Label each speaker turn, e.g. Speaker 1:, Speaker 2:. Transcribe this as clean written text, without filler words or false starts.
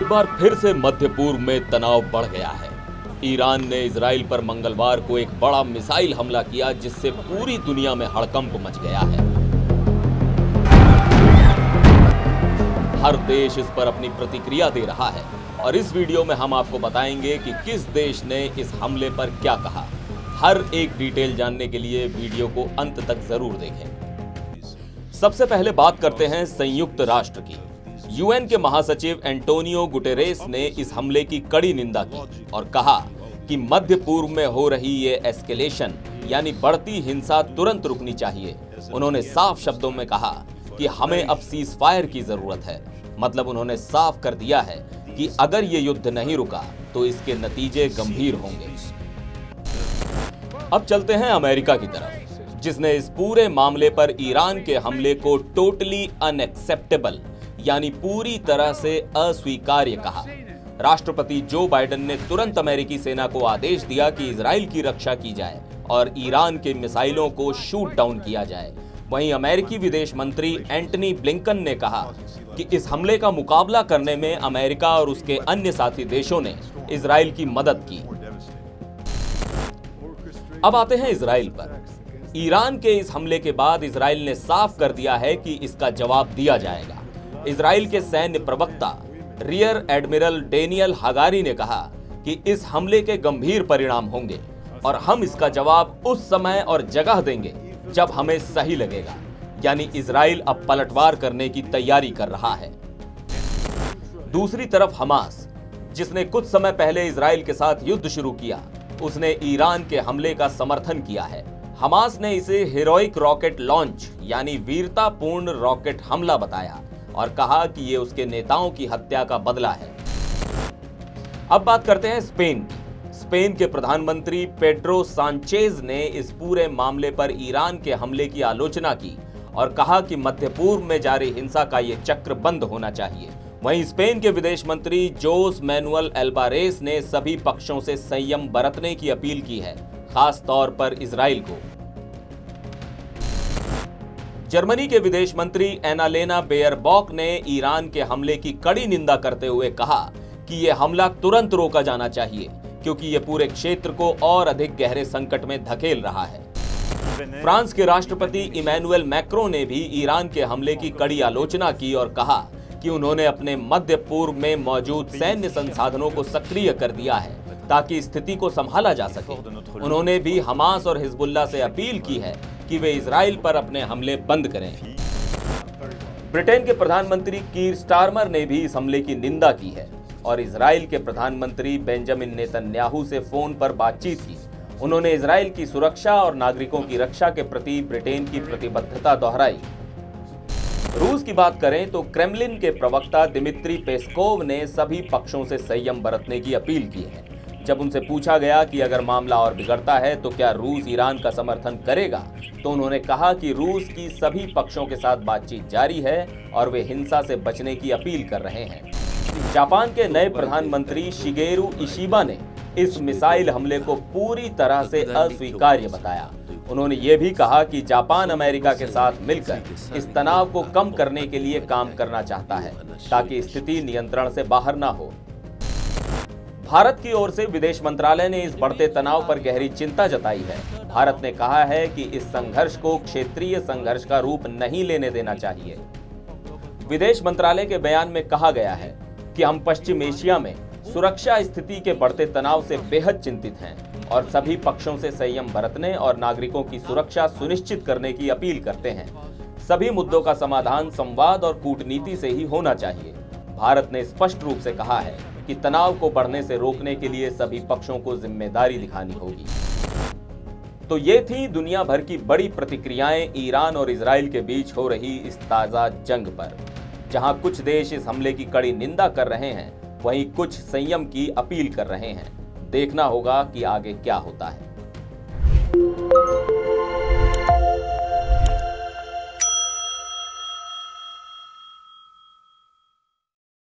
Speaker 1: एक बार फिर से मध्य पूर्व में तनाव बढ़ गया है। ईरान ने इजराइल पर मंगलवार को एक बड़ा मिसाइल हमला किया, जिससे पूरी दुनिया में हड़कंप मच गया है। हर देश इस पर अपनी प्रतिक्रिया दे रहा है और इस वीडियो में हम आपको बताएंगे कि किस देश ने इस हमले पर क्या कहा। हर एक डिटेल जानने के लिए वीडियो को अंत तक जरूर देखें। सबसे पहले बात करते हैं संयुक्त राष्ट्र की। यूएन के महासचिव एंटोनियो गुटेरेस ने इस हमले की कड़ी निंदा की और कहा कि मध्य पूर्व में हो रही ये एस्केलेशन यानी बढ़ती हिंसा तुरंत रुकनी चाहिए। उन्होंने साफ शब्दों में कहा कि हमें अब सीज फायर की जरूरत है। मतलब उन्होंने साफ कर दिया है कि अगर ये युद्ध नहीं रुका तो इसके नतीजे गंभीर होंगे। अब चलते हैं अमेरिका की तरफ, जिसने इस पूरे मामले पर ईरान के हमले को टोटली अनएक्सेप्टेबल यानी पूरी तरह से अस्वीकार्य कहा। राष्ट्रपति जो बाइडेन ने तुरंत अमेरिकी सेना को आदेश दिया कि इजराइल की रक्षा की जाए और ईरान के मिसाइलों को शूट डाउन किया जाए। वहीं अमेरिकी विदेश मंत्री एंटनी ब्लिंकन ने कहा कि इस हमले का मुकाबला करने में अमेरिका और उसके अन्य साथी देशों ने इजराइल की मदद की। अब आते हैं इजराइल पर। ईरान के इस हमले के बाद इजराइल ने साफ कर दिया है कि इसका जवाब दिया जाएगा। इजराइल के सैन्य प्रवक्ता रियर एडमिरल डेनियल हगारी ने कहा कि इस हमले के गंभीर परिणाम होंगे और हम इसका जवाब उस समय और जगह देंगे जब हमें सही लगेगा। यानी इजराइल अब पलटवार करने की तैयारी कर रहा है। दूसरी तरफ हमास, जिसने कुछ समय पहले इजराइल के साथ युद्ध शुरू किया, उसने ईरान के हमले का समर्थन किया है। हमास ने इसे हीरोइक रॉकेट लॉन्च यानी वीरतापूर्ण रॉकेट हमला बताया और कहा कि ये उसके नेताओं की हत्या का बदला है। अब बात करते हैं स्पेन की। स्पेन के प्रधानमंत्री पेड्रो सांचेज ने इस पूरे मामले पर ईरान के हमले की आलोचना की और कहा कि मध्य पूर्व में जारी हिंसा का ये चक्र बंद होना चाहिए। वहीं स्पेन के विदेश मंत्री जोस मैनुअल एल्बारेस ने सभी पक्षों से संयम बरतने की अपील की है, खास तौर पर इजराइल को। जर्मनी के विदेश मंत्री एनालेना बेयरबॉक ने ईरान के हमले की कड़ी निंदा करते हुए कहा कि यह हमला तुरंत रोका जाना चाहिए, क्योंकि यह पूरे क्षेत्र को और अधिक गहरे संकट में धकेल रहा है। फ्रांस के राष्ट्रपति इमैनुअल मैक्रों ने भी ईरान के हमले की कड़ी आलोचना की और कहा कि उन्होंने अपने मध्य पूर्व में मौजूद सैन्य संसाधनों को सक्रिय कर दिया है ताकि स्थिति को संभाला जा सके। उन्होंने भी हमास और हिजबुल्लाह से अपील की है कि वे इजराइल पर अपने हमले बंद करें। ब्रिटेन के प्रधानमंत्री कीर स्टारमर ने भी इस हमले की निंदा की है और इजराइल के प्रधानमंत्री बेंजामिन नेतन्याहू से फोन पर बातचीत की। उन्होंने इजराइल की सुरक्षा और नागरिकों की रक्षा के प्रति ब्रिटेन की प्रतिबद्धता दोहराई। रूस की बात करें तो क्रेमलिन के प्रवक्ता दिमित्री पेस्कोव ने सभी पक्षों से संयम बरतने की अपील की है। जब उनसे पूछा गया कि अगर मामला और बिगड़ता है तो क्या रूस ईरान का समर्थन करेगा, तो उन्होंने कहा कि रूस की सभी पक्षों के साथ बातचीत जारी है और वे हिंसा से बचने की अपील कर रहे हैं। जापान के नए प्रधानमंत्री शिगेरू इशिबा ने इस मिसाइल हमले को पूरी तरह से अस्वीकार्य बताया। उन्होंने ये भी कहा कि जापान अमेरिका के साथ मिलकर इस तनाव को कम करने के लिए काम करना चाहता है ताकि स्थिति नियंत्रण से बाहर ना हो। भारत की ओर से विदेश मंत्रालय ने इस बढ़ते तनाव पर गहरी चिंता जताई है। भारत ने कहा है कि इस संघर्ष को क्षेत्रीय संघर्ष का रूप नहीं लेने देना चाहिए। विदेश मंत्रालय के बयान में कहा गया है कि हम पश्चिम एशिया में सुरक्षा स्थिति के बढ़ते तनाव से बेहद चिंतित हैं और सभी पक्षों से संयम बरतने और नागरिकों की सुरक्षा सुनिश्चित करने की अपील करते हैं। सभी मुद्दों का समाधान संवाद और कूटनीति से ही होना चाहिए। भारत ने स्पष्ट रूप से कहा है कि तनाव को बढ़ने से रोकने के लिए सभी पक्षों को जिम्मेदारी दिखानी होगी। तो ये थी दुनिया भर की बड़ी प्रतिक्रियाएं ईरान और इजराइल के बीच हो रही इस ताजा जंग पर। जहां कुछ देश इस हमले की कड़ी निंदा कर रहे हैं, वहीं कुछ संयम की अपील कर रहे हैं। देखना होगा कि आगे क्या होता है।